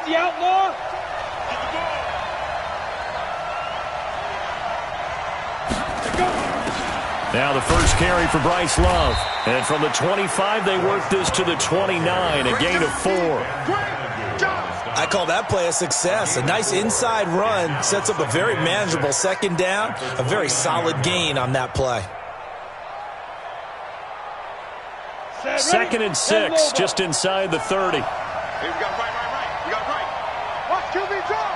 the outlaw. Now the first carry for Bryce Love. And from the 25, they work this to the 29, a gain of 4. I call that play a success. A nice inside run sets up a very manageable second down. A very solid gain on that play. 2nd and 6, just inside the 30. Hey, we got right. We got right. Watch QB drop.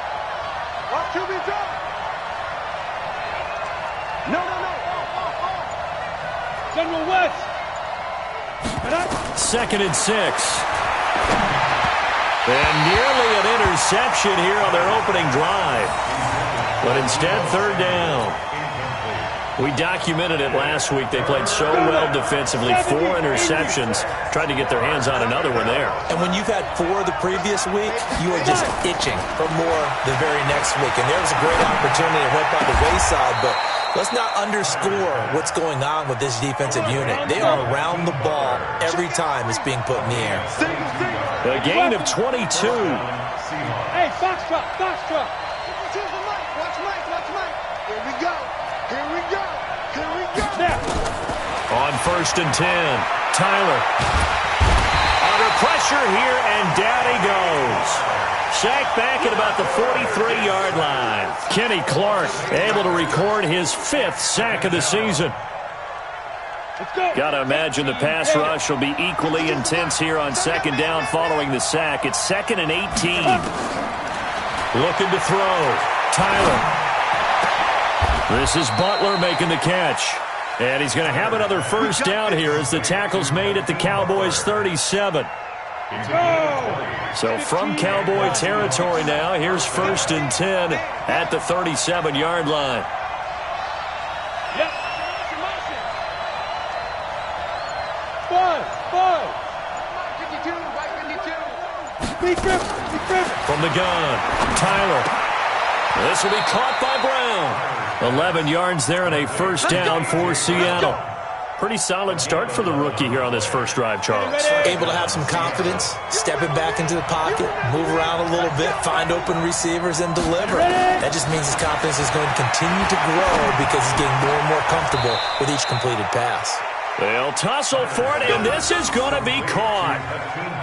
Watch QB drop. No. General West. 2nd and 6. And nearly an interception here on their opening drive. But instead, 3rd down. We documented it last week. They played so well defensively. 4 interceptions. Tried to get their hands on another one there. And when you've had 4 the previous week, you are just itching for more the very next week. And there was a great opportunity that went by the wayside, but let's not underscore what's going on with this defensive unit. They are around the ball every time it's being put in the air. A gain of 22. Hey, Foxtrot. Watch Mike. Here we go. On 1st and 10, Tyler. Under pressure here, and down he goes. Sacked back at about the 43-yard line. Kenny Clark able to record his 5th sack of the season. Got to imagine the pass rush will be equally intense here on 2nd down following the sack. It's 2nd and 18. Looking to throw. Tyler. This is Butler making the catch. And he's going to have another first down here as the tackle's made at the Cowboys' 37. So from Cowboy territory now, here's 1st and 10 at the 37-yard line. From the gun, Tyler. This will be caught by Brown. 11 yards there and a first down for Seattle. Pretty solid start for the rookie here on this first drive, Charles. Able to have some confidence, stepping back into the pocket, move around a little bit, find open receivers, and deliver. That just means his confidence is going to continue to grow because he's getting more and more comfortable with each completed pass. They'll tussle for it, and this is going to be caught.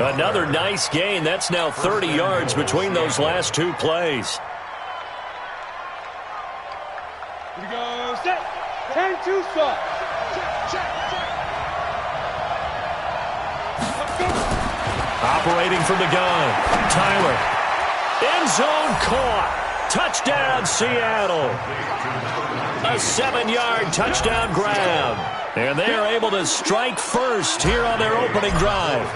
Another nice gain. That's now 30 yards between those last 2 plays. Here we go. Set. 10-2 stop. Operating from the gun, Tyler. End zone caught. Touchdown, Seattle. A 7-yard touchdown grab. And they are able to strike first here on their opening drive.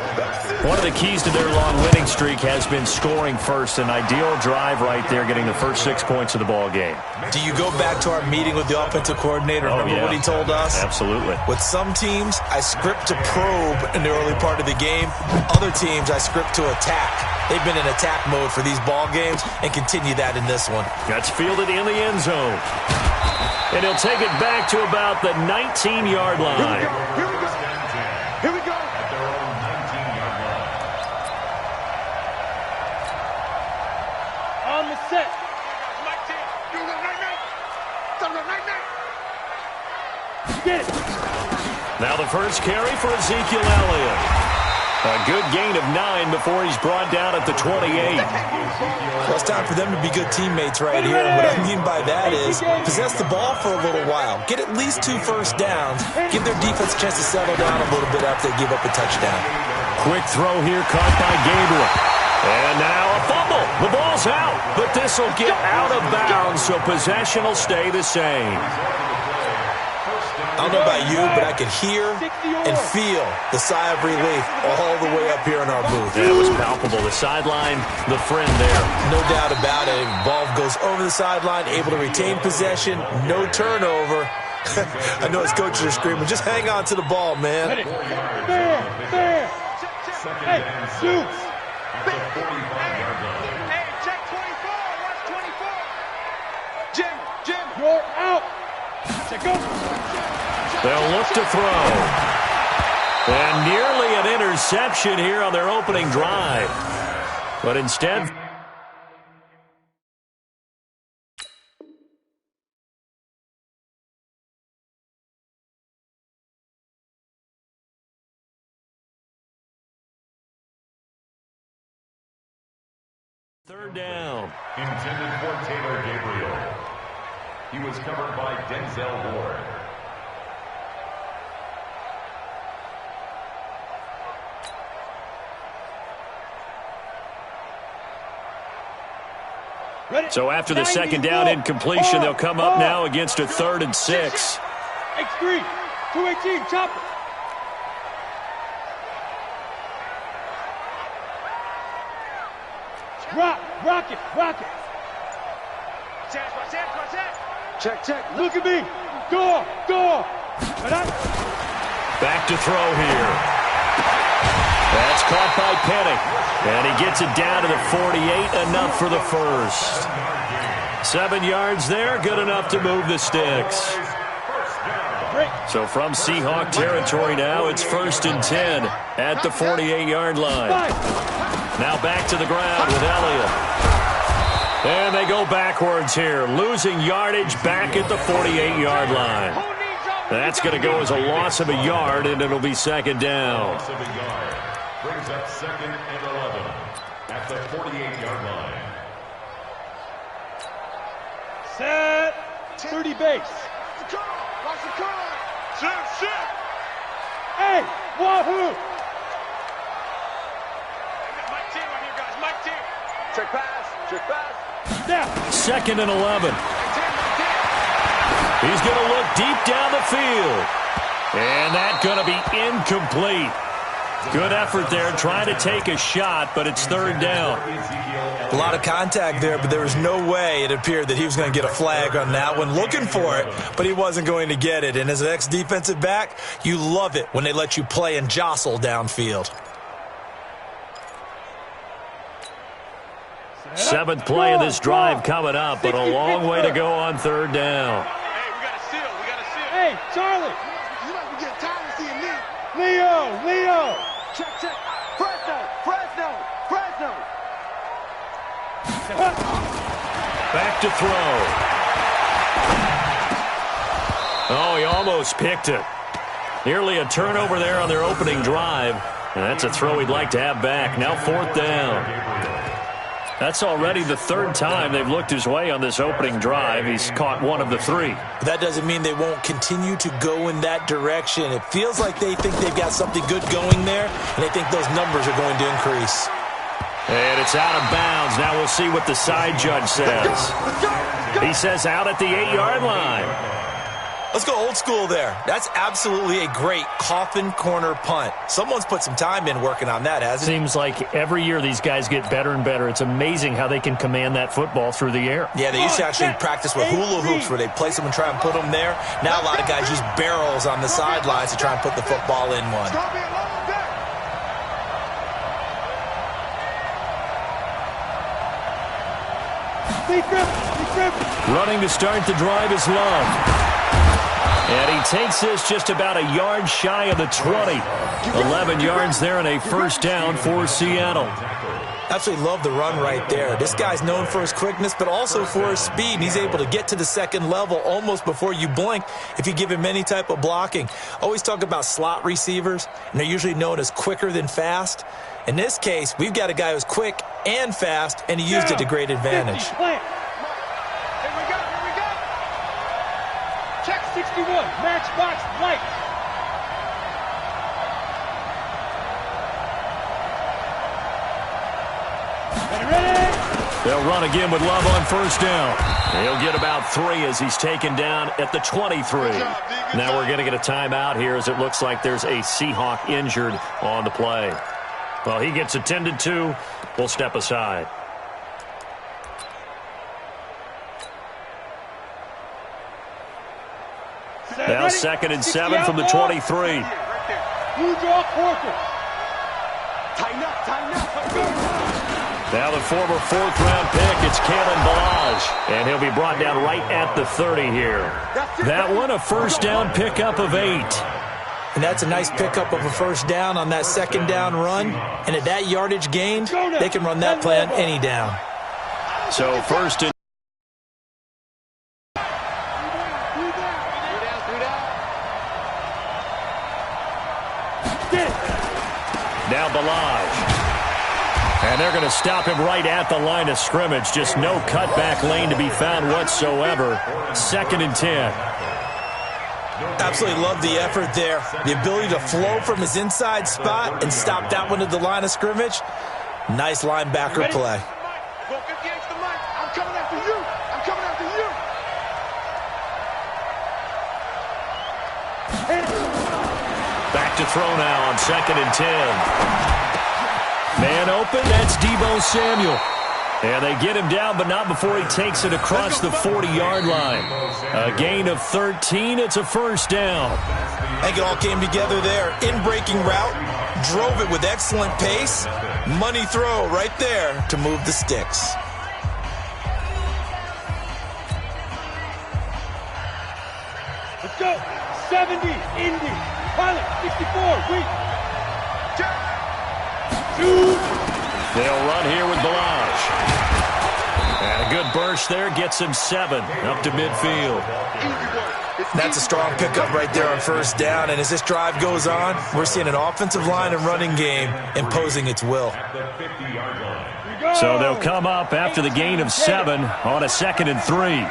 One of the keys to their long winning streak has been scoring first. An ideal drive right there, getting the first 6 points of the ball game. Do you go back to our meeting with the offensive coordinator? Remember what he told us? Absolutely. With some teams, I script to probe in the early part of the game. Other teams, I script to attack. They've been in attack mode for these ball games and continue that in this one. That's fielded in the end zone. And he'll take it back to about the 19-yard line. Here we go. On the set. Get it. Now the first carry for Ezekiel Elliott. A good gain of 9 before he's brought down at the 28. Well, it's time for them to be good teammates right here. And what I mean by that is possess the ball for a little while. Get at least 2 first downs. Give their defense a chance to settle down a little bit after they give up a touchdown. Quick throw here caught by Gabriel. And now a fumble. The ball's out, but this will get out of bounds, so possession will stay the same. I don't know about you, but I could hear and feel the sigh of relief all the way up here in our booth. Yeah, it was palpable. The sideline, the friend there. No doubt about it. Ball goes over the sideline, able to retain possession, no turnover. I know his coaches are screaming, just hang on to the ball, man. Fair. Hey, Dukes. Hey, check 24. Watch 24. Jim, you're out. Go. They'll look to throw. And nearly an interception here on their opening drive. But instead, Third down. Intended for Taylor Gabriel. He was covered by Denzel Ward. So after the second down incompletion, they'll come up now against a 3rd and 6. X3, 218, chopper. Rock it. Check. Look at me. Go. Back to throw here. That's caught by Penny. And he gets it down to the 48, enough for the first. 7 yards there, good enough to move the sticks. So from Seahawk territory now, it's 1st and 10 at the 48-yard line. Now back to the ground with Elliott. And they go backwards here, losing yardage back at the 48-yard line. That's going to go as a loss of a yard, and it'll be 2nd down. Loss of a yard. Brings up 2nd and 11 at the 48-yard line. Set. 30 base. Watch the car. Shit. Hey, wahoo. Mike team right here, guys. Mike team. Check pass. Now. 2nd and 11. He's going to look deep down the field. And that's going to be incomplete. Good effort there, trying to take a shot, but it's 3rd down. A lot of contact there, but there was no way it appeared that he was going to get a flag on that one. Looking for it, but he wasn't going to get it. And as an ex-defensive back, you love it when they let you play and jostle downfield. 7th play of this drive coming up, but a long way to go on 3rd down. Hey, we got to seal. Hey, Charlie. You might be getting tired of seeing me. Leo. Check. Fresno. Back to throw. Oh, he almost picked it. Nearly a turnover there on their opening drive. And that's a throw he'd like to have back. Now 4th down. That's already the 3rd time they've looked his way on this opening drive. He's caught 1 of the 3. That doesn't mean they won't continue to go in that direction. It feels like they think they've got something good going there, and they think those numbers are going to increase. And it's out of bounds. Now we'll see what the side judge says. He says out at the 8-yard line. Let's go old school there. That's absolutely a great coffin corner punt. Someone's put some time in working on that, hasn't it? Seems like every year these guys get better and better. It's amazing how they can command that football through the air. Yeah, they used to actually practice with hula hoops where they place them and try and put them there. Now a lot of guys use barrels on the sidelines to try and put the football in one. Running to start the drive is Love. And he takes this just about a yard shy of the 20. 11 yards there and a 1st down for Seattle. Absolutely love the run right there. This guy's known for his quickness, but also for his speed. And he's able to get to the 2nd level almost before you blink if you give him any type of blocking. Always talk about slot receivers, and they're usually known as quicker than fast. In this case, we've got a guy who's quick and fast, and he used it to great advantage. Here we go. Check 61. Matchbox light. Ready? They'll run again with Love on 1st down. He'll get about 3 as he's taken down at the 23. Now we're going to get a timeout here as it looks like there's a Seahawk injured on the play. Well, he gets attended to. We'll step aside. Now 2nd and 7 from the 23. You draw quarter. Tighten up. Now the former 4th-round pick, it's Kalen Balaj, and he'll be brought down right at the 30 here. That one, a 1st down pickup of 8. And that's a nice pickup of a 1st down on that 2nd down run. And at that yardage gained, they can run that play on any down. So 1st and now Balaj. And they're they're going to stop him right at the line of scrimmage. Just no cutback lane to be found whatsoever. 2nd and 10. Absolutely love the effort there. The ability to flow from his inside spot and stop that one at the line of scrimmage. Nice linebacker play. I'm coming after you. I'm coming after you. Back to throw now on 2nd and 10. Man open, that's Deebo Samuel. And they get him down, but not before he takes it across the 40-yard line. A gain of 13. It's a first down. I think it all came together there. In-breaking route, drove it with excellent pace. Money throw right there to move the sticks. Let's go. 70, Indy. Pilot, 64, weak. They'll run here with Balaj. And a good burst there gets him 7 up to midfield. That's a strong pickup right there on first down. And as this drive goes on, we're seeing an offensive line and running game imposing its will. So they'll come up after the gain of 7 on a 2nd and 3.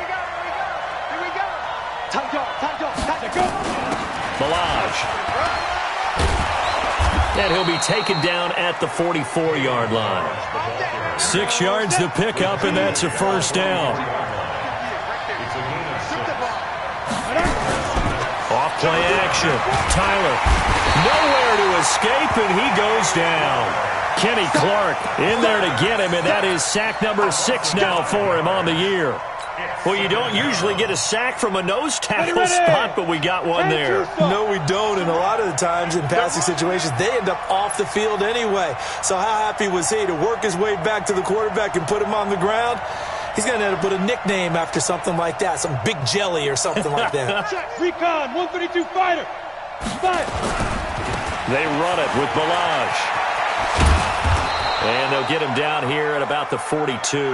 Balaj. And he'll be taken down at the 44-yard line. 6 yards to pick up, and that's a first down. Off play action. Tyler. Nowhere to escape, and he goes down. Kenny Clark in there to get him, and that is sack number 6 now for him on the year. Well, you don't usually get a sack from a nose tackle spot, but we got one there. No, we don't, and a lot of the times in passing situations, they end up off the field anyway. So how happy was he to work his way back to the quarterback and put him on the ground? He's going to end up with a nickname after something like that, some Big Jelly or something like that. Recon, 132 fighter. 5. They run it with Balaj. And they'll get him down here at about the 42.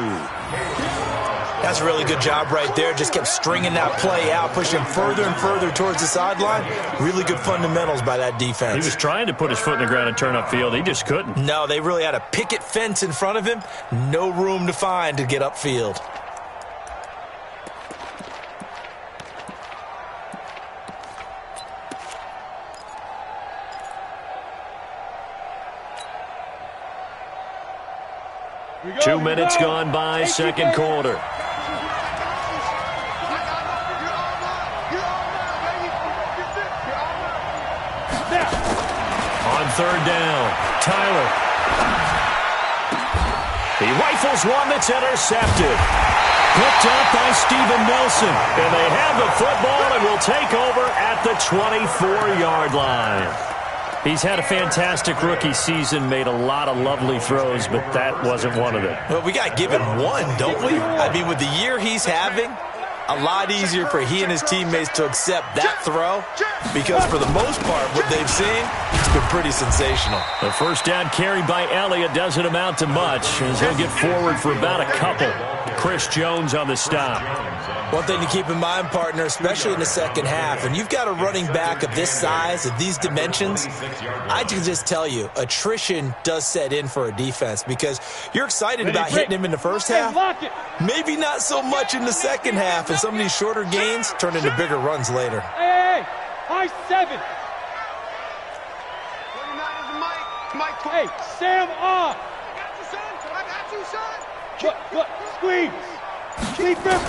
That's a really good job right there. Just kept stringing that play out, pushing further and further towards the sideline. Really good fundamentals by that defense. He was trying to put his foot in the ground and turn upfield. He just couldn't. No, they really had a picket fence in front of him. No room to find to get upfield. Two minutes gone by, second quarter. On third down, Tyler. He rifles one that's intercepted. Picked up by Steven Nelson. And they have the football and will take over at the 24-yard line. He's had a fantastic rookie season, made a lot of lovely throws, but that wasn't one of them. Well, we got to give him one, don't we? I mean, with the year he's having, a lot easier for he and his teammates to accept that throw because for the most part, what they've seen, it's been pretty sensational. The first down carry by Elliott doesn't amount to much as he'll get forward for about a couple. Chris Jones on the stop. One thing to keep in mind, partner, especially in the second half, and you've got a running back of this size, of these dimensions, I can just tell you, attrition does set in for a defense because you're excited about hitting him in the first half, maybe not so much in the second half, and some of these shorter gains turn into bigger runs later. Hey, high 7. Hey, Sam off. What? Squeeze.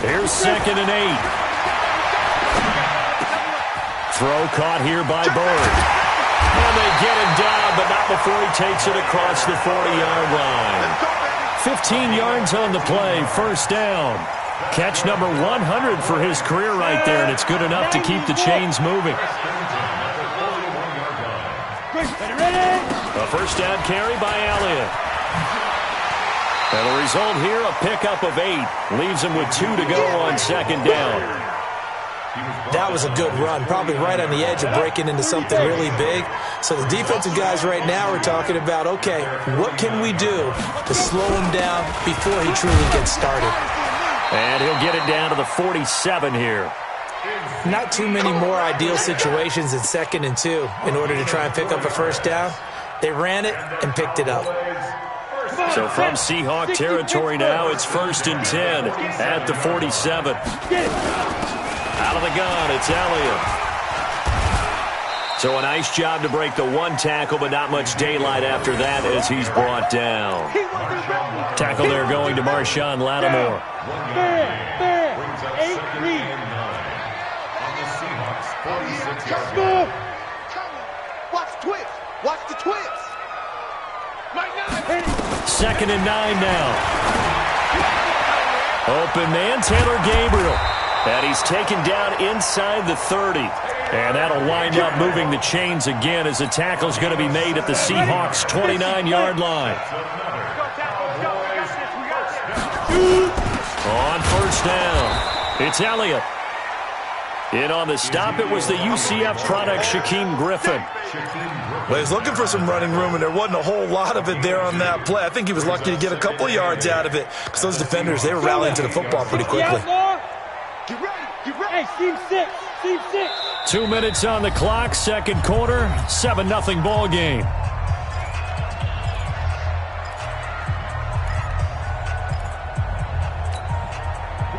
Here's 2nd and 8. Throw caught here by Bird. And they get him down, but not before he takes it across the 40-yard line. 15 yards on the play, first down. Catch number 100 for his career right there, and it's good enough to keep the chains moving. A first down carry by Elliott. And the result here, a pickup of 8. Leaves him with 2 to go on second down. That was a good run, probably right on the edge of breaking into something really big. So the defensive guys right now are talking about, okay, what can we do to slow him down before he truly gets started? And he'll get it down to the 47 here. Not too many more ideal situations in 2nd and 2 in order to try and pick up a first down. They ran it and picked it up. So from Seahawk territory now, it's 1st and 10 at the 47. Out of the gun, it's Elliott. So a nice job to break the one tackle, but not much daylight after that as he's brought down. Tackle there going to Marshawn Lattimore. Watch the twist. Watch the twist. 2nd and 9 now. Open man, Taylor Gabriel. And he's taken down inside the 30. And that'll wind up moving the chains again as the tackle's going to be made at the Seahawks' 29-yard line. On 1st down, it's Elliott. In on the stop, it was the UCF product, Shaquem Griffin. Well, he's looking for some running room, and there wasn't a whole lot of it there on that play. I think he was lucky to get a couple of yards out of it because those defenders, they were rallying to the football pretty quickly. Get ready. Get ready. Hey, team 6. Team 6. 2 minutes on the clock, 2nd quarter, 7-0 ball game.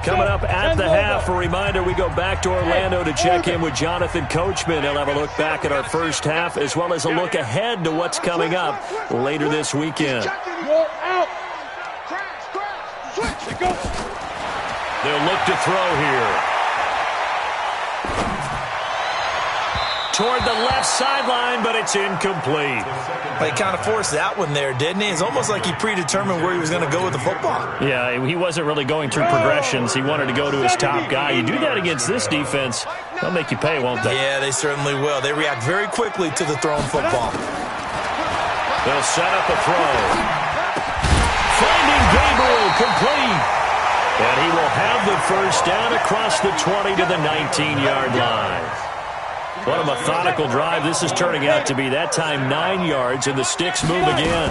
Coming up at the half, a reminder, we go back to Orlando to check in with Jonathan Coachman. He'll have a look back at our first half as well as a look ahead to what's coming up later this weekend. They'll look to throw here. Toward the left sideline, but it's incomplete. He kind of forced that one there, didn't he? It's almost like he predetermined where he was going to go with the football. Yeah, he wasn't really going through progressions. He wanted to go to his top guy. You do that against this defense, they'll make you pay, won't they? Yeah, they certainly will. They react very quickly to the thrown football. They'll set up a throw. Finding Gabriel complete. And he will have the first down across the 20 to the 19-yard line. What a methodical drive this is turning out to be. That time 9 yards, and the sticks move again.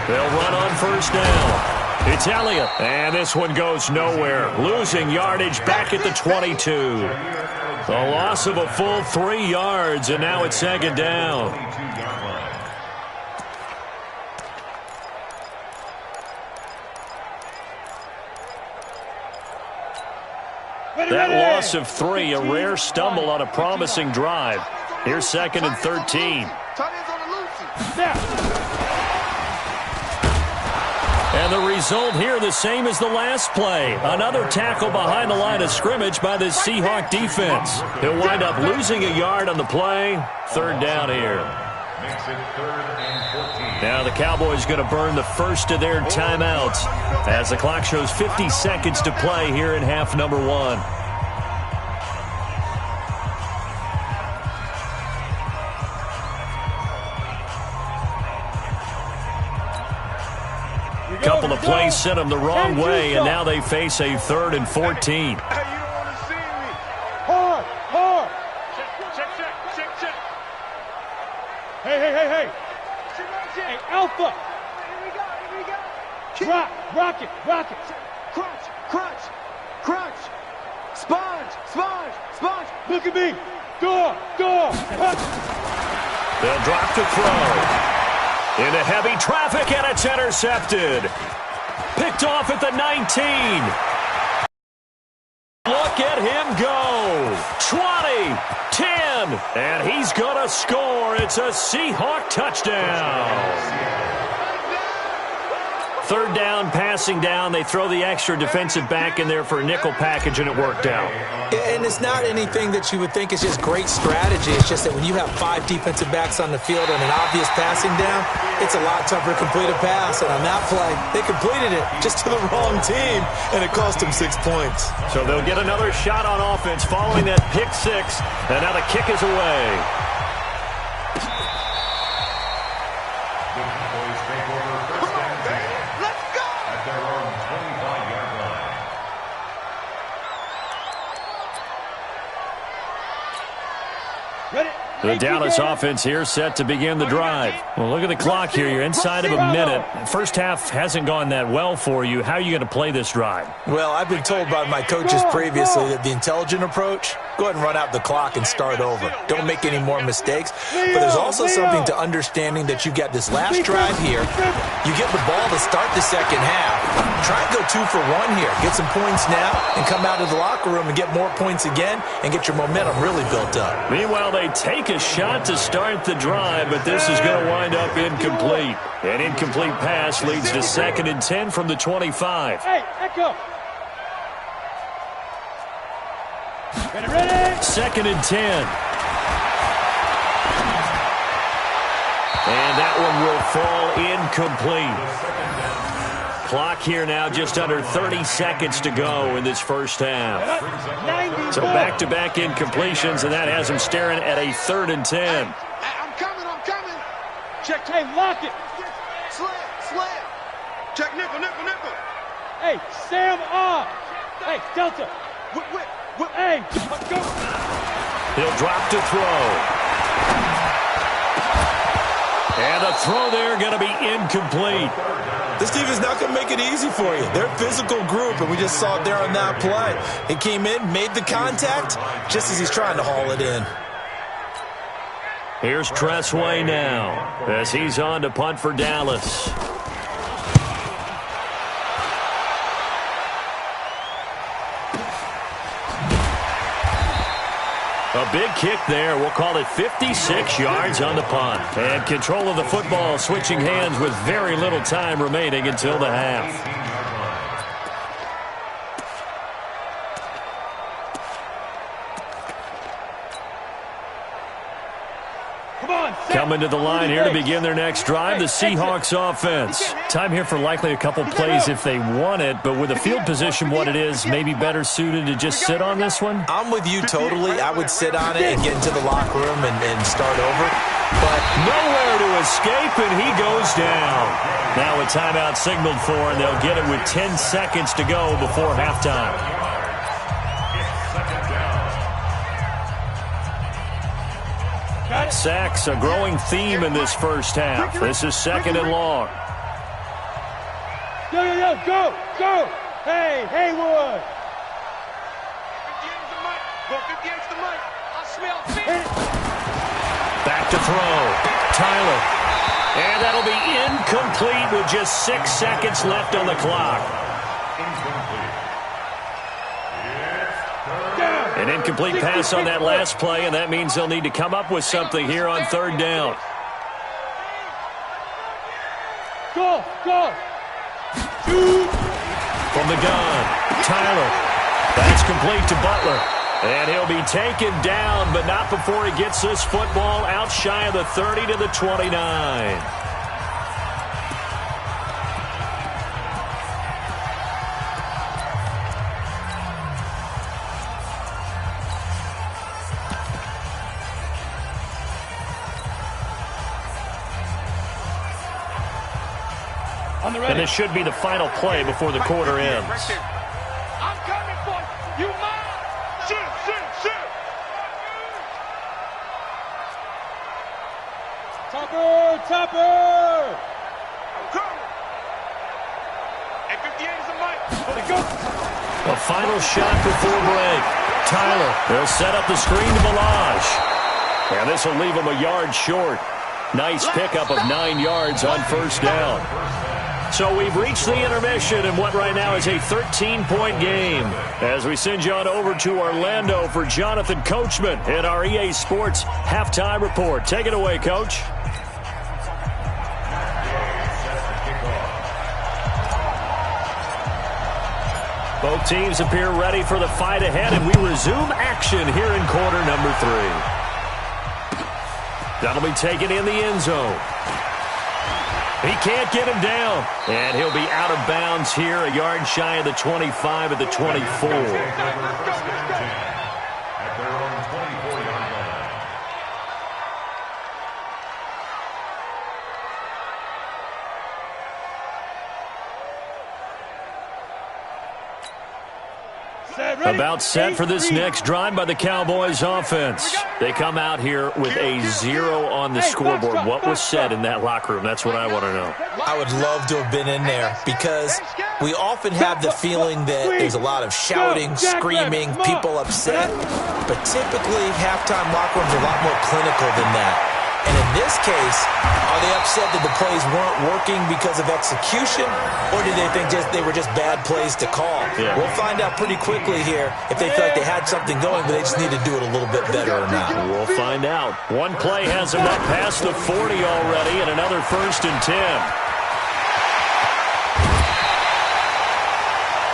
They'll run on 1st down. It's Elliott, and this one goes nowhere. Losing yardage back at the 22. A loss of a full 3 yards, and now it's 2nd down. That loss of 3, a rare stumble on a promising drive. Here's 2nd and 13. And the result here the same as the last play. Another tackle behind the line of scrimmage by the Seahawk defense. He'll wind up losing a yard on the play. 3rd down here. Now the Cowboys going to burn the first of their timeouts as the clock shows 50 seconds to play here in half number 1. Couple of plays sent them the wrong way, and now they face a 3rd and 14. Hey. Hey, Alpha. Rock it. Crunch. Sponge. Look at me. Door. They'll drop to throw. Into heavy traffic, and it's intercepted. Picked off at the 19. Look at him go. 20, 10, and he's going to score. It's a Seahawk touchdown. 3rd down, passing down. They throw the extra defensive back in there for a nickel package, and it worked out. And it's not anything that you would think is just great strategy. It's just that when you have 5 defensive backs on the field and an obvious passing down, it's a lot tougher to complete a pass. And on that play, they completed it just to the wrong team, and it cost them 6 points. So they'll get another shot on offense following that pick 6, and now the kick is away. The Dallas offense here set to begin the drive. Well, look at the clock here. You're inside of a minute. First half hasn't gone that well for you. How are you going to play this drive? Well, I've been told by my coaches previously that the intelligent approach, go ahead and run out the clock and start over. Don't make any more mistakes. But there's also something to understanding that you got this last drive here. You get the ball to start the second half. Try and go 2 for 1 here. Get some points now and come out of the locker room and get more points again and get your momentum really built up. Meanwhile, they take a shot to start the drive, but this is going to wind up incomplete. An incomplete pass leads to 2nd and 10 from the 25. Hey, echo. Ready? 2nd and 10. And that one will fall incomplete. Clock here now just under 30 seconds to go in this first half. So back-to-back incompletions, and that has him staring at a 3rd and 10. I'm coming. Check, hey, lock it. Slam. Check nickel. Hey, Sam off. Hey, Delta. Whip. Hey, let's go. He'll drop to throw. And the throw there going to be incomplete. This defense is not going to make it easy for you. They're a physical group, and we just saw it there on that play. He came in, made the contact, just as he's trying to haul it in. Here's Tressway now as he's on to punt for Dallas. A big kick there. We'll call it 56 yards on the punt. And control of the football switching hands with very little time remaining until the half. Coming to the line here to begin their next drive, the Seahawks offense. Time here for likely a couple plays if they want it, but with the field position what it is, maybe better suited to just sit on this one? I'm with you totally. I would sit on it and get into the locker room and start over. But nowhere to escape, and he goes down. Now a timeout signaled for, and they'll get it with 10 seconds to go before halftime. Sacks, a growing theme in this first half. This is 2nd and long. Go. Hey, Haywood. Back to throw. Tyler. And that'll be incomplete with just 6 seconds left on the clock. An incomplete pass on that last play, and that means they'll need to come up with something here on 3rd down. Go. From the gun, Tyler. That's complete to Butler. And he'll be taken down, but not before he gets this football out shy of the 30 to the 29. And this should be the final play before the quarter ends. I'm coming for you. You mine. Shoot. Topper. I'm coming. Hey, 58 is a mic. Let go. A final shot before break. Tyler, they'll set up the screen to Balazs. And this will leave him a yard short. Nice pickup of 9 yards on 1st down. So we've reached the intermission in what right now is a 13-point game. As we send you on over to Orlando for Jonathan Coachman in our EA Sports Halftime Report. Take it away, Coach. Both teams appear ready for the fight ahead, and we resume action here in quarter number 3. That'll be taken in the end zone. He can't get him down, and he'll be out of bounds here, a yard shy of the 25 at the 24. At their own 24-yard line. About set for this next drive by the Cowboys offense. They come out here with a 0 on the scoreboard. What was said in that locker room? That's what I want to know. I would love to have been in there because we often have the feeling that there's a lot of shouting, screaming, people upset. But typically, halftime locker rooms are a lot more clinical than that. And in this case, are they upset that the plays weren't working because of execution, or do they think they were just bad plays to call? Yeah. We'll find out pretty quickly here if they feel like they had something going, but they just need to do it a little bit better or not. We'll find out. One play has them up past the 40 already, and another 1st and 10.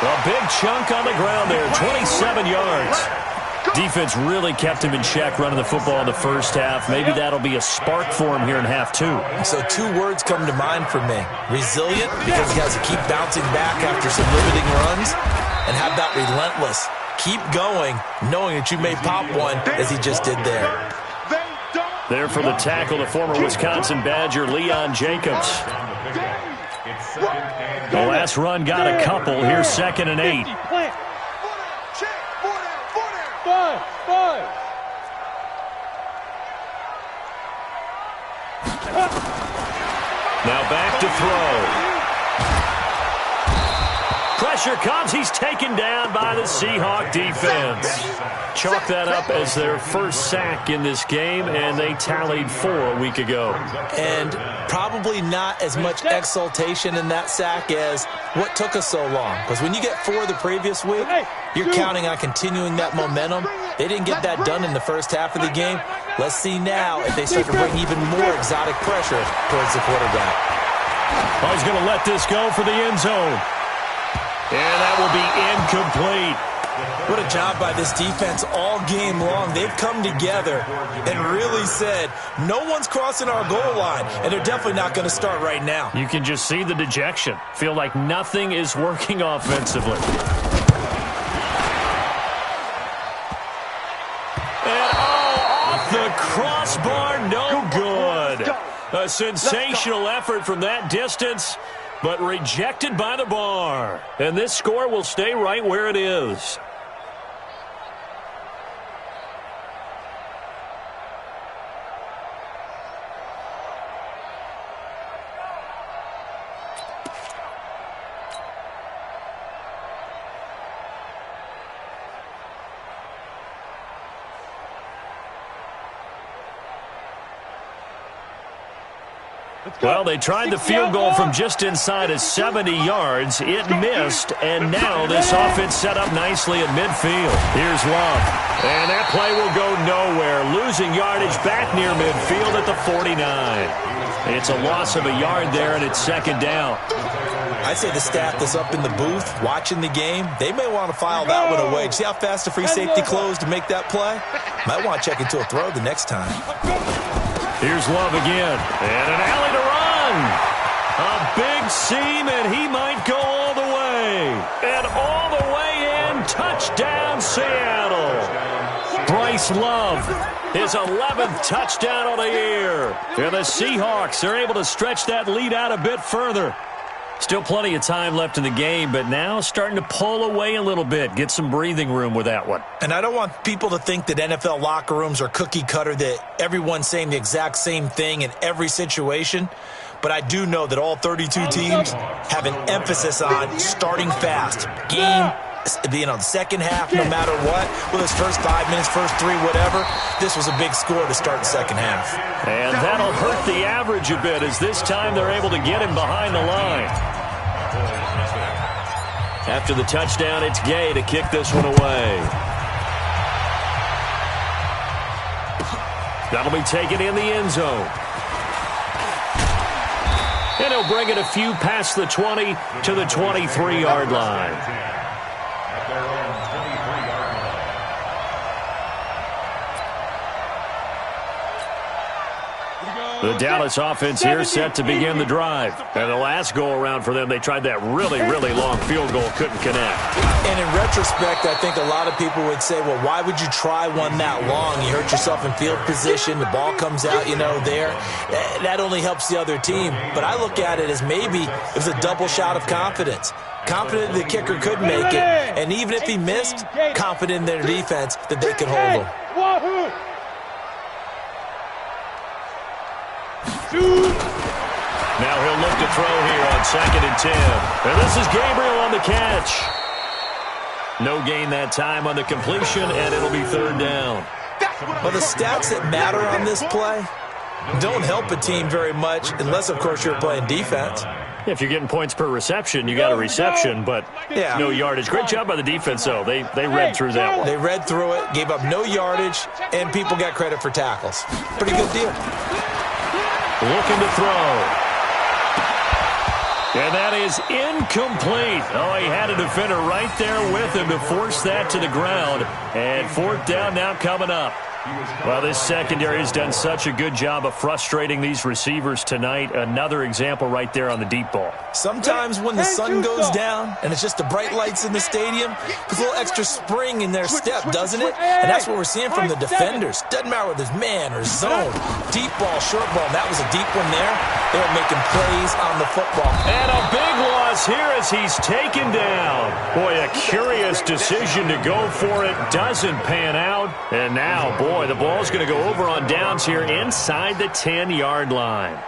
A big chunk on the ground there, 27 yards. Defense really kept him in check running the football in the first half. Maybe that'll be a spark for him here in half 2. So 2 words come to mind for me. Resilient, because he has to keep bouncing back after some limiting runs. And how about relentless? Keep going, knowing that you may pop one, as he just did there. There for the tackle, the former Wisconsin Badger, Leon Jacobs. The last run got a couple. Here's 2nd and 8. Now back to throw. Pressure comes. He's taken down by the Seahawk defense. Chalk that up as their first sack in this game, and they tallied 4 a week ago. And probably not as much exultation in that sack as what took us so long. Because when you get 4 the previous week, you're counting on continuing that momentum. They didn't get that done in the first half of the game. Let's see now if they start to bring even more exotic pressure towards the quarterback. Oh, he's going to let this go for the end zone. And that will be incomplete. What a job by this defense all game long. They've come together and really said, no one's crossing our goal line, and they're definitely not going to start right now. You can just see the dejection. Feel like nothing is working offensively. And off the crossbar, no good. A sensational effort from that distance, but rejected by the bar. And this score will stay right where it is. Well, they tried the field goal from just inside of 70 yards. It missed, and now this offense set up nicely at midfield. Here's Love. And that play will go nowhere. Losing yardage back near midfield at the 49. It's a loss of a yard there, and it's 2nd down. I'd say the staff that's up in the booth watching the game, they may want to file that one away. See how fast the free safety closed to make that play? Might want to check into a throw the next time. Here's Love again, and an alley to run. A big seam, and he might go all the way. And all the way in, touchdown Seattle. Bryce Love, his 11th touchdown of the year. And the Seahawks are able to stretch that lead out a bit further. Still plenty of time left in the game, but now starting to pull away a little bit. Get some breathing room with that one. And I don't want people to think that NFL locker rooms are cookie cutter, that everyone's saying the exact same thing in every situation. But I do know that all 32 teams have an emphasis on starting fast. Game, the second half, no matter what. Well, this first 5 minutes, first 3, whatever. This was a big score to start the second half. And that'll hurt the average a bit, as this time they're able to get him behind the line. After the touchdown, it's Gay to kick this one away. That'll be taken in the end zone. And he'll bring it a few past the 20 to the 23-yard line. The Dallas offense here set to begin the drive. And the last go-around for them, they tried that really, really long field goal, couldn't connect. And in retrospect, I think a lot of people would say, well, why would you try one that long? You hurt yourself in field position. The ball comes out, there. That only helps the other team. But I look at it as maybe it was a double shot of confidence. confident the kicker could make it, and even if he missed, confident in their defense that they could hold him. Now he'll look to throw here on 2nd and 10. And this is Gabriel on the catch. No gain that time on the completion, and it'll be 3rd down. Well, the stats that matter on this play don't help a team very much unless, of course, you're playing defense. If you're getting points per reception, you got a reception, but no yardage. Great job by the defense, though. They read through that one. They read through it, gave up no yardage, and people got credit for tackles. Pretty good deal. Looking to throw. And that is incomplete. Oh, he had a defender right there with him to force that to the ground. And 4th down now coming up. Well, this secondary has done such a good job of frustrating these receivers tonight. Another example right there on the deep ball. Sometimes when the sun goes down and it's just the bright lights in the stadium, there's a little extra spring in their step, doesn't it? And that's what we're seeing from the defenders. Doesn't matter whether it's man or zone. Deep ball, short ball. That was a deep one there. They were making plays on the football. And a big loss here as he's taken down. Boy, a curious decision to go for it. Doesn't pan out. And now, boy, the ball's going to go over on downs here inside the 10-yard line.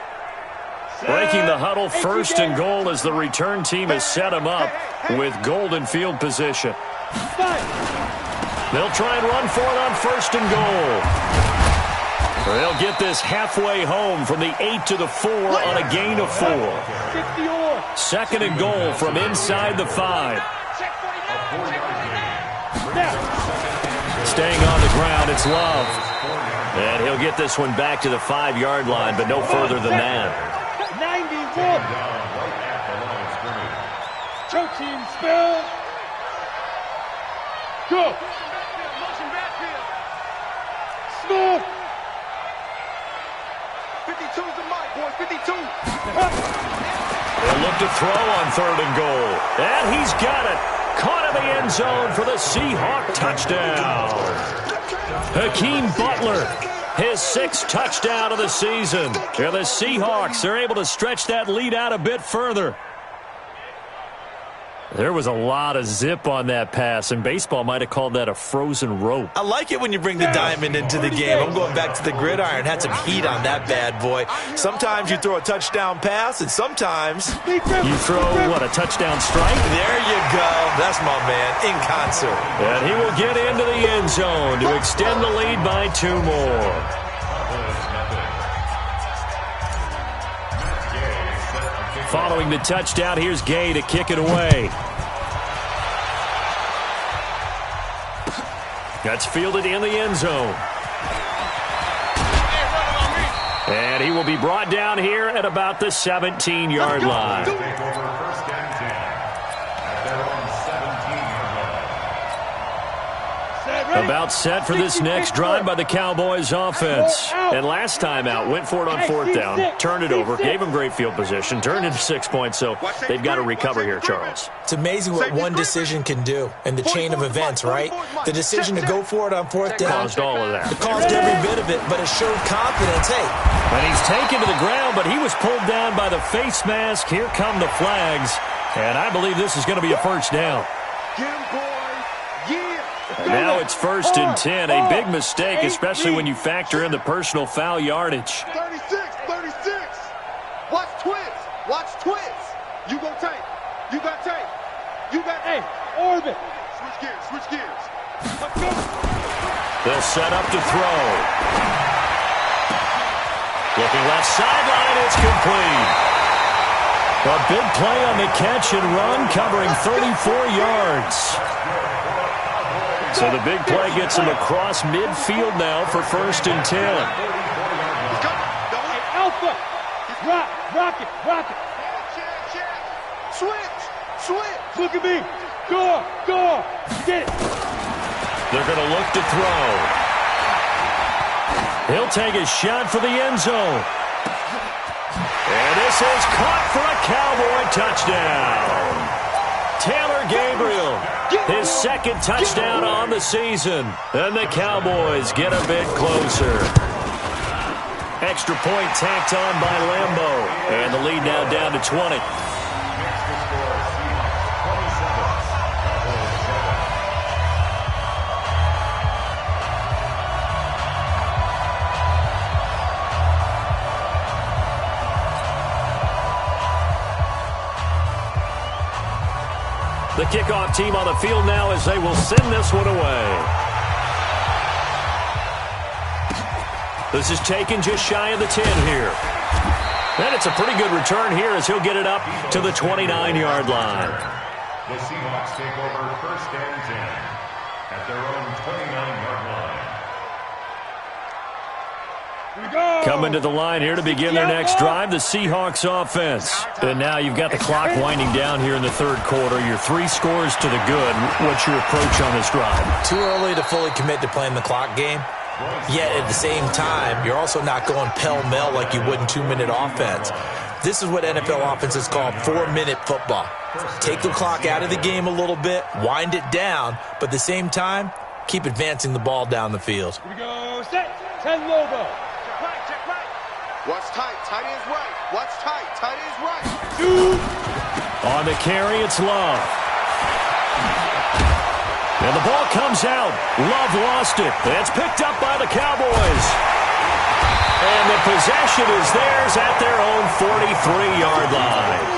Breaking the huddle, 1st and goal as the return team has set him up with golden field position. They'll try and run for it on 1st and goal. They'll get this halfway home from the 8 to the 4 on a gain of 4. 2nd and goal from inside the 5. Staying on the ground, it's Love. And he'll get this one back to the 5-yard line, but no further than that. 91. Two team spell. Go. Smooth. 52's the mic, boys. 52. They'll look to throw on 3rd and goal. And he's got it. Caught in the end zone for the Seahawk touchdown. Hakeem Butler, his 6th touchdown of the season. And the Seahawks are able to stretch that lead out a bit further. There was a lot of zip on that pass, and baseball might have called that a frozen rope. I like it when you bring the diamond into the game. I'm going back to the gridiron. Had some heat on that bad boy. Sometimes you throw a touchdown pass, and sometimes you throw, what, a touchdown strike? There you go. That's my man, in concert. And he will get into the end zone to extend the lead by 2 more. Following the touchdown, here's Gay to kick it away. That's fielded in the end zone. And he will be brought down here at about the 17-yard line. About set for this next drive by the Cowboys offense. And last time out, went for it on 4th down, turned it over, gave them great field position, turned into 6 points, so they've got to recover here, Charles. It's amazing what one decision can do in the chain of events, right? The decision to go for it on 4th down. Caused all of that. It caused every bit of it, but it showed confidence. Hey. And he's taken to the ground, but he was pulled down by the face mask. Here come the flags, and I believe this is going to be a 1st down. And now it's 1st and 10, a big mistake, especially when you factor in the personal foul yardage. 36. Watch twins. Watch twins. You go tape. You got tape. You got orbit. Switch gears. Let's go. They'll set up to throw. Looking left sideline, it's complete. A big play on the catch and run, covering 34 yards. So the big play gets him across midfield now for 1st and 10. Alpha. Rock it. Switch. Look at me. Go. Get it. They're going to look to throw. He'll take a shot for the end zone. And this is caught for a Cowboy touchdown. Taylor Gabriel, his 2nd touchdown on the season. And the Cowboys get a bit closer. Extra point tacked on by Lambeau. And the lead now down to 20. kickoff team on the field now as they will send this one away. This is taken just shy of the 10 here. And it's a pretty good return here as he'll get it up to the 29-yard line. The Seahawks take over first and 10 at their own 29-yard line. Coming to the line here to begin their next drive, the Seahawks offense. And now you've got the clock winding down here in the third quarter. Your 3 scores to the good. What's your approach on this drive? Too early to fully commit to playing the clock game. Yet at the same time, you're also not going pell-mell like you would in 2-minute offense. This is what NFL offenses call 4-minute football. Take the clock out of the game a little bit, wind it down, but at the same time, keep advancing the ball down the field. Here we go. Set. 10 logo. Check right. Watch tight. Tight ends right. Watch tight. Tight ends right. On the carry, it's Love. And the ball comes out. Love lost it. It's picked up by the Cowboys. And the possession is theirs at their own 43-yard line.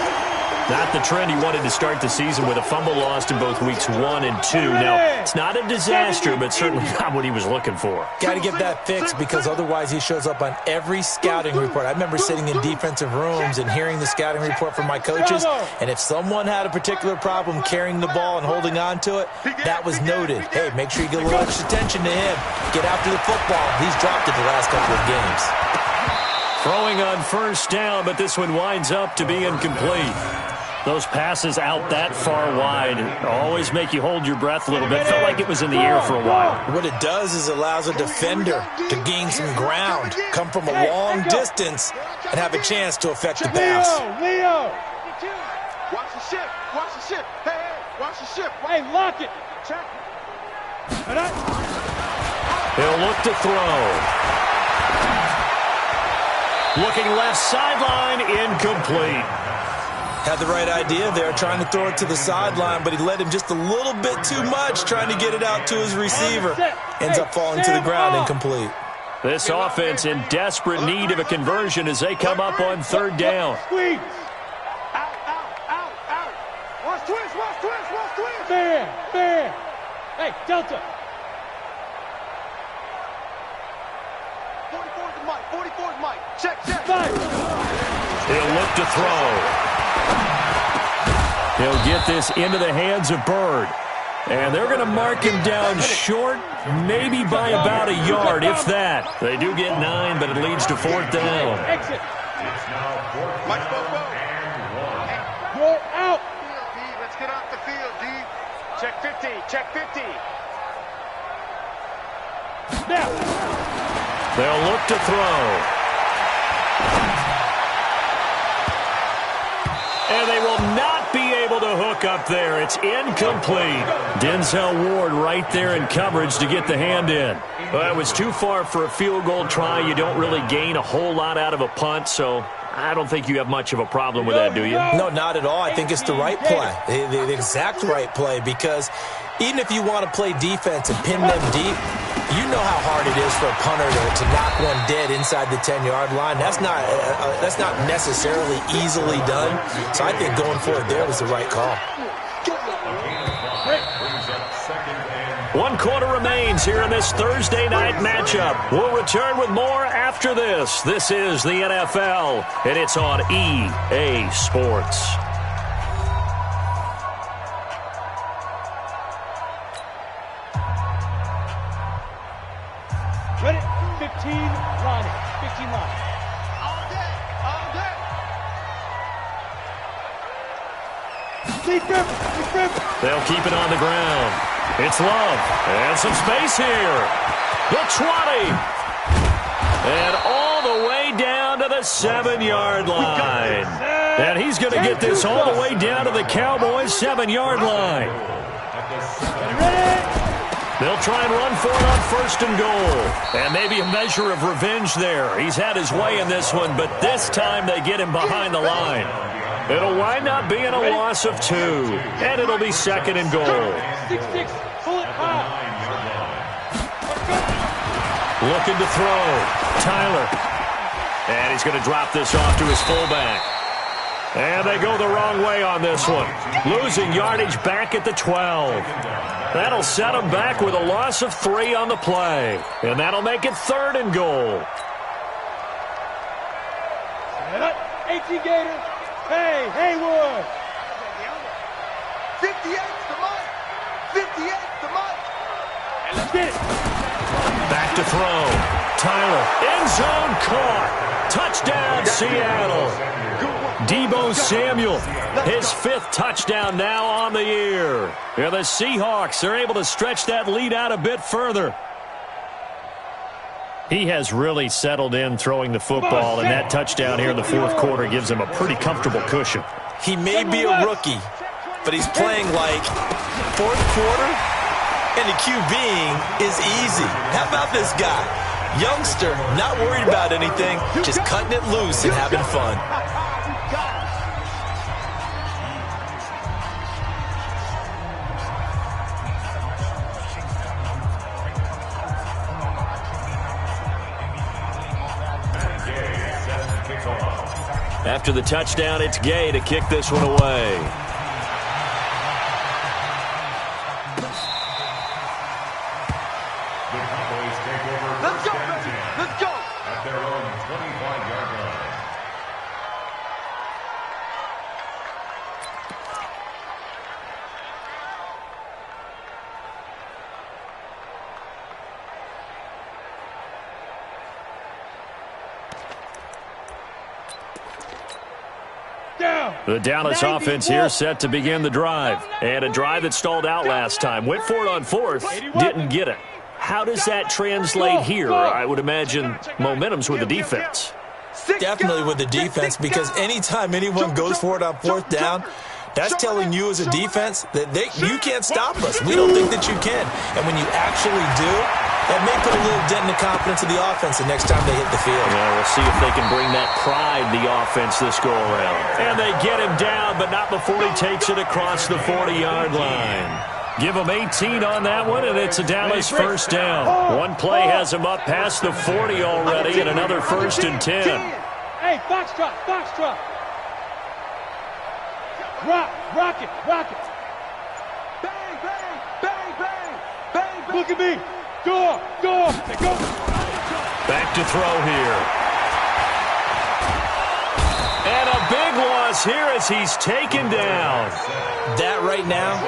Not the trend he wanted to start the season with a fumble lost in both weeks 1 and 2. Now, it's not a disaster, but certainly not what he was looking for. Got to get that fixed because otherwise he shows up on every scouting report. I remember sitting in defensive rooms and hearing the scouting report from my coaches, and if someone had a particular problem carrying the ball and holding on to it, that was noted. Hey, make sure you get a little extra attention to him. Get after the football. He's dropped it the last couple of games. Throwing on first down, but this one winds up to be incomplete. Those passes out that far wide always make you hold your breath a little bit. Felt like it was in the air for a while. What it does is allows a defender to gain some ground, come from a long distance, and have a chance to affect the pass. Leo. Watch the ship. Watch the ship. Hey, watch the ship. Hey, lock it. Check. He'll look to throw. Looking left sideline, incomplete. Had the right idea there, trying to throw it to the sideline, but he led him just a little bit too much, trying to get it out to his receiver. Ends up falling to the ground, incomplete. This offense in desperate need of a conversion as they come up on third down. Squeeze. Out. Watch twist. Man. Hey, Delta. 44's Mike. Check. He'll look to throw. He'll get this into the hands of Bird. And they're going to mark him down short, maybe by about a yard, if that. They do get 9, but it leads to fourth down. Exit. It's now fourth Mike, go. and 1. You're out. D, let's get off the field, D. Check 50. Now. They'll look to throw. And they will not be able to hook up there. It's incomplete. Denzel Ward right there in coverage to get the hand in. Well, it was too far for a field goal try. You don't really gain a whole lot out of a punt, so I don't think you have much of a problem with that, do you? No, not at all. I think it's the right play, the exact right play, because even if you want to play defense and pin them deep, you know how hard it is for a punter to knock one dead inside the 10-yard line. That's not necessarily easily done. So I think going for it there was the right call. 1 quarter remains here in this Thursday night matchup. We'll return with more after this. This is the NFL, and it's on EA Sports. Ready? 15 line. All day. Deep grip. They'll keep it on the ground. It's Love. And some space here. The 20. And all the way down to the 7-yard line. And he's going to get this all the way down to the Cowboys' 7-yard line. They'll try and run for it on first and goal. And maybe a measure of revenge there. He's had his way in this one, but this time they get him behind the line. It'll wind up being a loss of 2. And it'll be second and goal. 6-6. Pull it high. Looking to throw. Tyler. And he's going to drop this off to his fullback. And they go the wrong way on this one. Losing yardage back at the 12. That'll set them back with a loss of 3 on the play. And that'll make it 3rd and goal. 18 Gators. Hey, Haywood. 58's the mark. 58's the mark. And let's get it. Back to throw. Tyler, end zone caught. Touchdown, Seattle. Deebo Samuel, his 5th touchdown now on the year. Yeah, the Seahawks are able to stretch that lead out a bit further. He has really settled in throwing the football, and that touchdown here in the 4th quarter gives him a pretty comfortable cushion. He may be a rookie, but he's playing like 4th quarter, and the QBing is easy. How about this guy? Youngster, not worried about anything, just cutting it loose and having fun. After the touchdown, it's Gay to kick this one away. Let's go, baby. Let's go. At their own 25-yard line. The Dallas offense here set to begin the drive. And a drive that stalled out last time. Went for it on 4th, didn't get it. How does that translate here? I would imagine momentum's with the defense. Definitely with the defense, because anytime anyone goes for it on 4th down, that's telling you as a defense that you can't stop us. We don't think that you can. And when you actually do, that may put a little dent in the confidence of the offense the next time they hit the field. Yeah, we'll see if they can bring that pride the offense this go-around. And they get him down, but not before he takes it across the 40-yard line. Give him 18 on that one, and it's a Dallas 1st down. One play has him up past the 40 already, and another 1st and 10. Hey, foxtrot. Rock it. Bang, bang, bang, bang, bang, bang. Look at me. Go. Back to throw here. And a big loss here as he's taken down. That right now,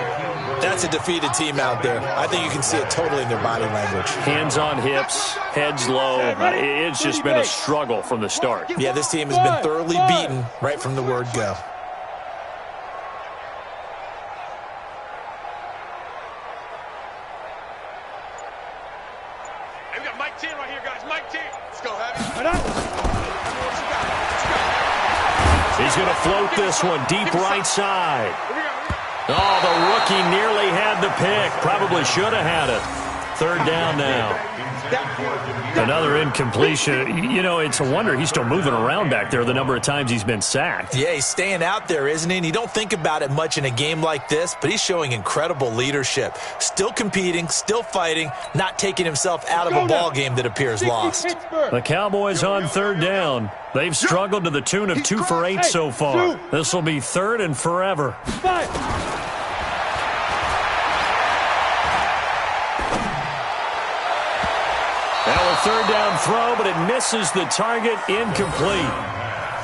that's a defeated team out there. I think you can see it totally in their body language. Hands on hips, heads low. It's just been a struggle from the start. Yeah, this team has been thoroughly beaten right from the word go. Hey, we got Mike 10 right here, guys. Mike 10. Let's go, Happy. He's going to float this one deep right side. Oh, the rookie nearly had the pick. Probably should have had it. 3rd down now. Another incompletion. You know, it's a wonder he's still moving around back there the number of times he's been sacked. Yeah, he's staying out there, isn't he? And you don't think about it much in a game like this, but he's showing incredible leadership. Still competing, still fighting, not taking himself out of a ball game that appears lost. The Cowboys on 3rd down. They've struggled to the tune of 2 for 8 so far. This will be 3rd and forever. Now a 3rd down throw, but it misses the target, incomplete.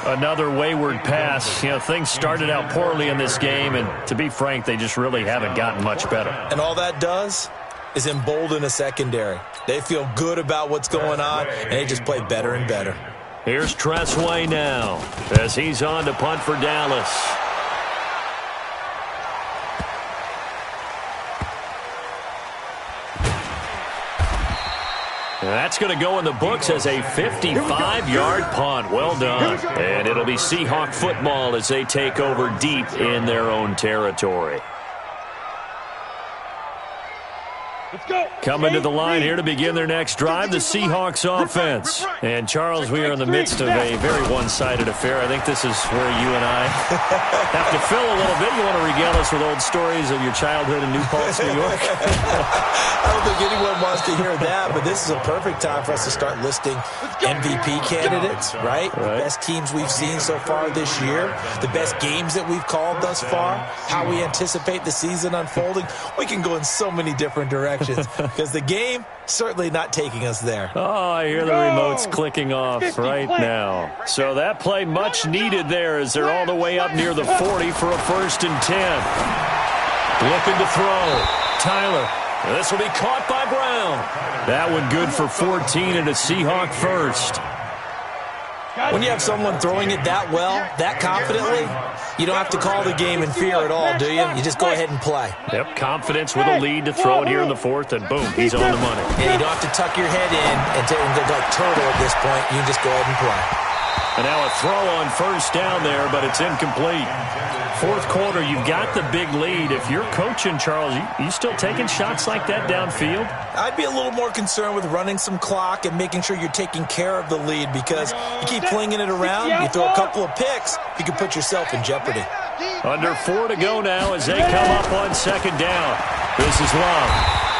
Another wayward pass. You know, things started out poorly in this game, and to be frank, they just really haven't gotten much better. And all that does is embolden a secondary. They feel good about what's going on, and they just play better and better. Here's Tressway now as he's on to punt for Dallas. That's going to go in the books as a 55-yard punt. Well done. And it'll be Seahawk football as they take over deep in their own territory. Coming to the line here to begin their next drive, the Seahawks offense. And, Charles, we are in the midst of a very one-sided affair. I think this is where you and I have to fill a little bit. You want to regale us with old stories of your childhood in New Paltz, New York? I don't think anyone was to hear that, but this is a perfect time for us to start listing MVP candidates, right? The best teams we've seen so far this year, the best games that we've called thus far, how we anticipate the season unfolding. We can go in so many different directions because the game certainly not taking us there. Oh, I hear the remotes clicking off right now. So that play much needed there as they're all the way up near the 40 for a 1st and 10. Looking to throw. Tyler. This will be caught by Brown. That one good for 14 and a Seahawk first. When you have someone throwing it that well, that confidently, you don't have to call the game in fear at all, do you? You just go ahead and play. Yep, confidence with a lead to throw it here in the 4th, and boom, he's on the money. Yeah, you don't have to tuck your head in and go like turtle at this point. You can just go ahead and play. And now a throw on 1st down there, but it's incomplete. 4th quarter, you've got the big lead. If you're coaching, Charles, you still taking shots like that downfield? I'd be a little more concerned with running some clock and making sure you're taking care of the lead because you keep flinging it around, you throw a couple of picks, you can put yourself in jeopardy. Under 4 to go now as they come up on 2nd down. This is Love.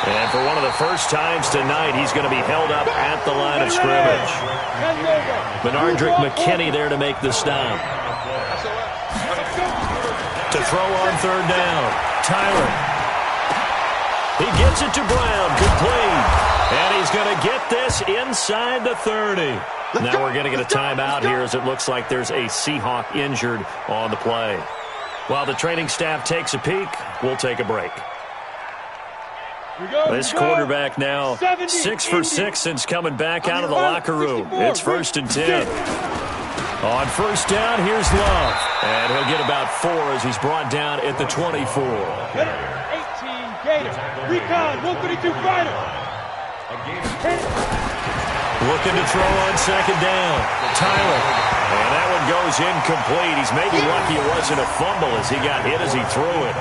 And for one of the first times tonight, he's going to be held up at the line of scrimmage. Benardrick McKinney there to make the stop. To throw on 3rd down. Tyler. He gets it to Brown. Complete. And he's going to get this inside the 30. Now we're going to get a timeout here as it looks like there's a Seahawk injured on the play. While the training staff takes a peek, we'll take a break. This quarterback now 6 for 6 since coming back out of the locker room. It's 1st and 10. On 1st down, here's Love. And he'll get about 4 as he's brought down at the 24. 18 Gators. Recon 132 fighter. Looking to throw on 2nd down. Tyler. And that one goes incomplete. He's maybe lucky it wasn't a fumble as he got hit as he threw it.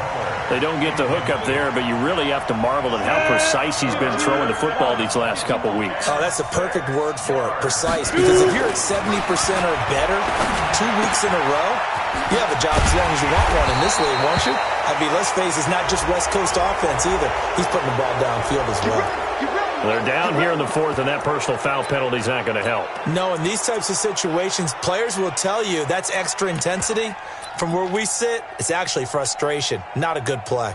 They don't get the hook up there, but you really have to marvel at how precise he's been throwing the football these last couple weeks. Oh, that's the perfect word for it, precise. Because if you're at 70% or better 2 weeks in a row, you have a job as long as you want one in this league, won't you? I mean, let's face it, it's not just West Coast offense either. He's putting the ball downfield as well. They're down here in the 4th, and that personal foul penalty is not going to help. No, in these types of situations, players will tell you that's extra intensity. From where we sit, it's actually frustration. Not a good play.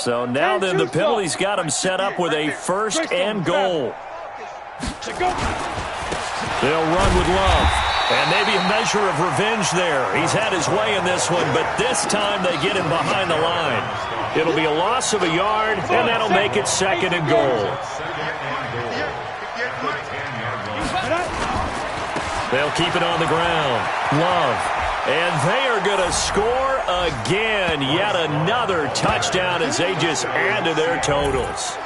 So now then, the penalty's got him set up with a 1st and goal. They'll run with Love. And maybe a measure of revenge there. He's had his way in this one, but this time they get him behind the line. It'll be a loss of a yard, and that'll make it 2nd and goal. They'll keep it on the ground. Love. And they are going to score again. Yet another touchdown as they just add to their totals.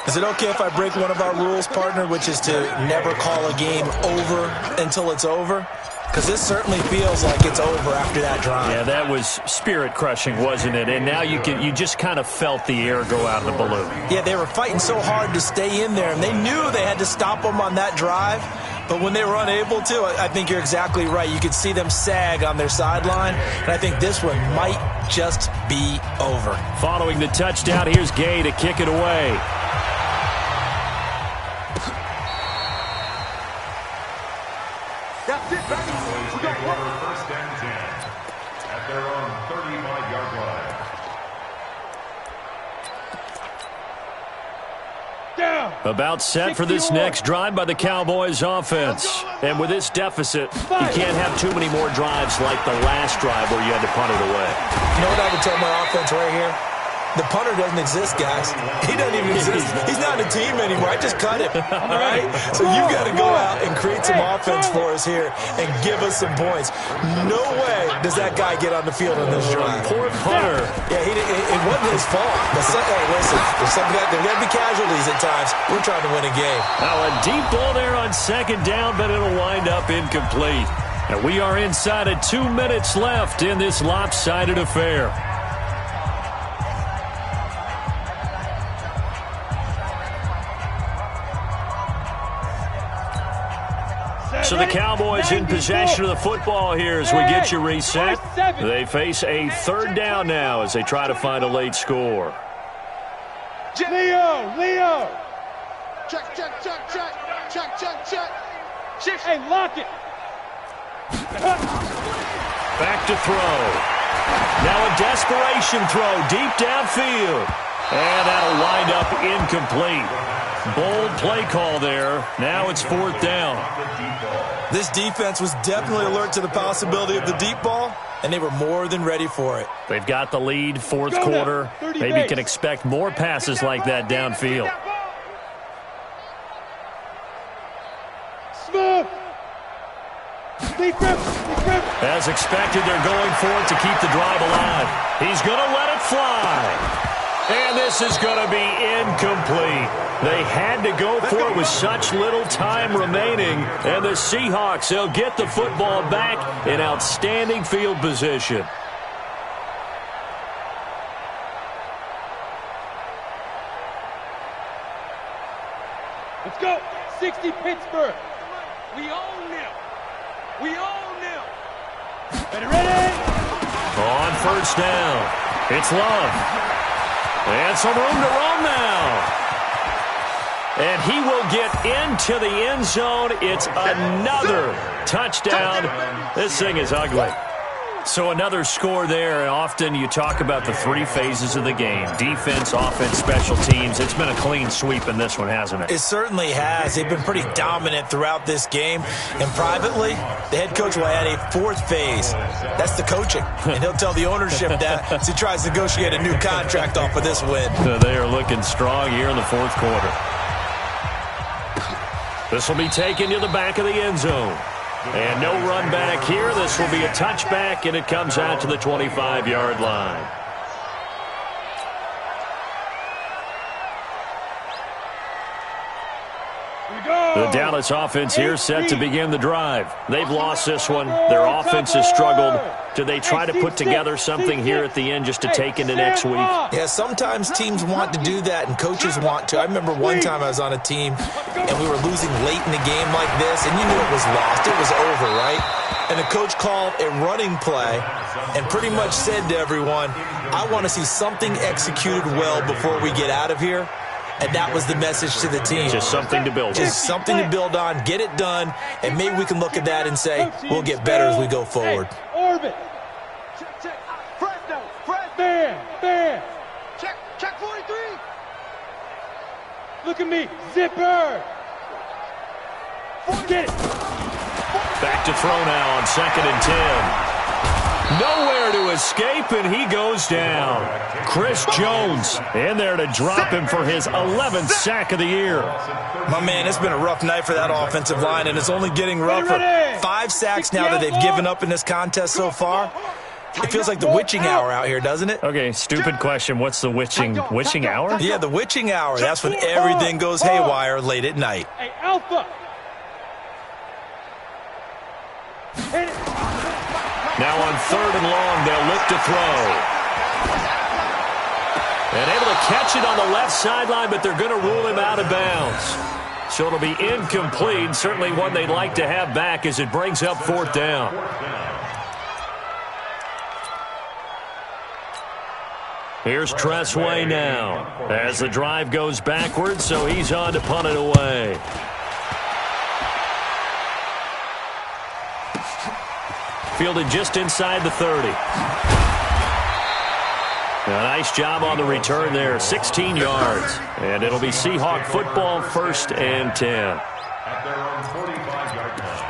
Is it okay if I break one of our rules, partner, which is to never call a game over until it's over? Because this certainly feels like it's over after that drive. Yeah, that was spirit-crushing, wasn't it? And now you just kind of felt the air go out of the balloon. Yeah, they were fighting so hard to stay in there, and they knew they had to stop them on that drive. But when they were unable to, I think you're exactly right. You could see them sag on their sideline, and I think this one might just be over. Following the touchdown, here's Gay to kick it away. That's it, baby. We got 1st and 10 at their own 35-yard line. Down. About set for this next drive by the Cowboys offense. And with this deficit, you can't have too many more drives like the last drive where you had to punt it away. You know what I would tell my offense right here? The punter doesn't exist, guys. He doesn't even exist. He's not a team anymore. I just cut him. All right? So you've got to go out and create some offense for us here and give us some points. No way does that guy get on the field on this drive. Poor punter. Yeah, it wasn't his fault. But hey, listen, there's going to be casualties at times. We're trying to win a game. Now a deep ball there on 2nd down, but it'll wind up incomplete. And we are inside of 2 minutes left in this lopsided affair. So the Cowboys in possession of the football here as we get you reset. They face a 3rd down now as they try to find a late score. Leo. Check. Hey, lock it. Back to throw. Now a desperation throw deep downfield. And that'll wind up incomplete. Bold play call there. Now it's 4th down. This defense was definitely alert to the possibility of the deep ball, and they were more than ready for it. They've got the lead, fourth quarter. Maybe can expect more passes like that downfield. Smooth. As expected, they're going for it to keep the drive alive. He's going to let it fly. And this is going to be incomplete. They had to go for it with such little time remaining. And the Seahawks, they'll get the football back in outstanding field position. Let's go. 60 Pittsburgh. We own them. Ready? On 1st down, it's Love. And some room to run now. And he will get into the end zone. It's another touchdown. This thing is ugly. So another score there, and often you talk about the 3 phases of the game. Defense, offense, special teams. It's been a clean sweep in this one, hasn't it? It certainly has. They've been pretty dominant throughout this game. And privately, the head coach will add a 4th phase. That's the coaching. And he'll tell the ownership that as he tries to negotiate a new contract off of this win. They are looking strong here in the 4th quarter. This will be taken to the back of the end zone. And no run back here. This will be a touchback, and it comes out to the 25-yard line. The Dallas offense here set to begin the drive. They've lost this one. Their offense has struggled. Do they try to put together something here at the end just to take into next week? Yeah, sometimes teams want to do that and coaches want to. I remember one time I was on a team and we were losing late in the game like this, and you knew it was lost. It was over, right? And the coach called a running play and pretty much said to everyone, I want to see something executed well before we get out of here. And that was the message to the team. Just something to build on. Just something to build on, get it done, and maybe we can look at that and say, we'll get better as we go forward. Orbit. Fresno. Bam. Check 43. Look at me. Zipper. Get it. Back to throw now on 2nd and 10. Nowhere to escape, and he goes down. Chris Jones in there to drop him for his 11th sack of the year. My man, it's been a rough night for that offensive line, and it's only getting rougher. 5 sacks now that they've given up in this contest so far. It feels like the witching hour out here, doesn't it? Okay, stupid question. What's the witching hour? Yeah, the witching hour. That's when everything goes haywire late at night. Hey, Alpha. Hit it. Now on 3rd and long, they'll look to throw. And able to catch it on the left sideline, but they're going to rule him out of bounds. So it'll be incomplete. Certainly one they'd like to have back as it brings up 4th down. Here's Tressway now as the drive goes backwards, so he's on to punt it away. Fielded just inside the 30. A nice job on the return there, 16 yards. And it'll be Seahawk football, 1st and 10. At their own 45-yard line.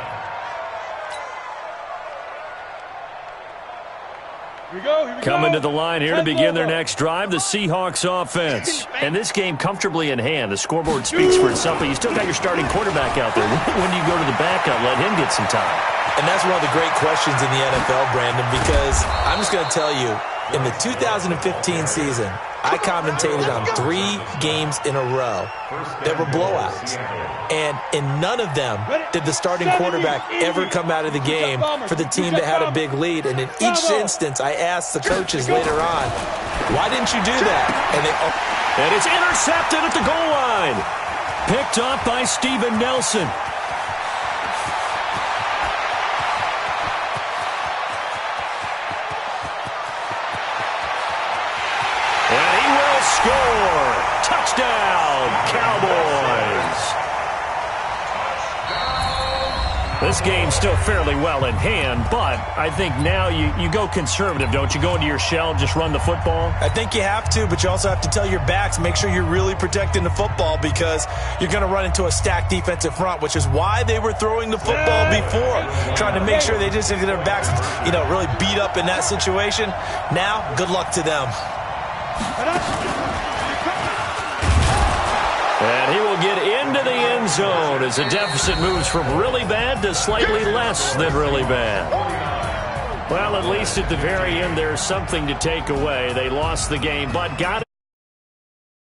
Here we go. Coming to the line here to begin their next drive, the Seahawks offense. And this game comfortably in hand. The scoreboard speaks for itself, but you still got your starting quarterback out there. When do you go to the backup, let him get some time? And that's one of the great questions in the NFL, Brandon, because I'm just going to tell you, in the 2015 season, I commentated on 3 games in a row that were blowouts. And in none of them did the starting quarterback ever come out of the game for the team that had a big lead. And in each instance, I asked the coaches later on, why didn't you do that? And it's intercepted at the goal line. Picked off by Steven Nelson. Score. Touchdown, Cowboys. This game's still fairly well in hand, but I think now you go conservative, don't you? Go into your shell, just run the football? I think you have to, but you also have to tell your backs, make sure you're really protecting the football because you're going to run into a stacked defensive front, which is why they were throwing the football before, trying to make sure they just get their backs, really beat up in that situation. Now, good luck to them. And he will get into the end zone as the deficit moves from really bad to slightly less than really bad. Well, at least at the very end, there's something to take away. They lost the game, but got it.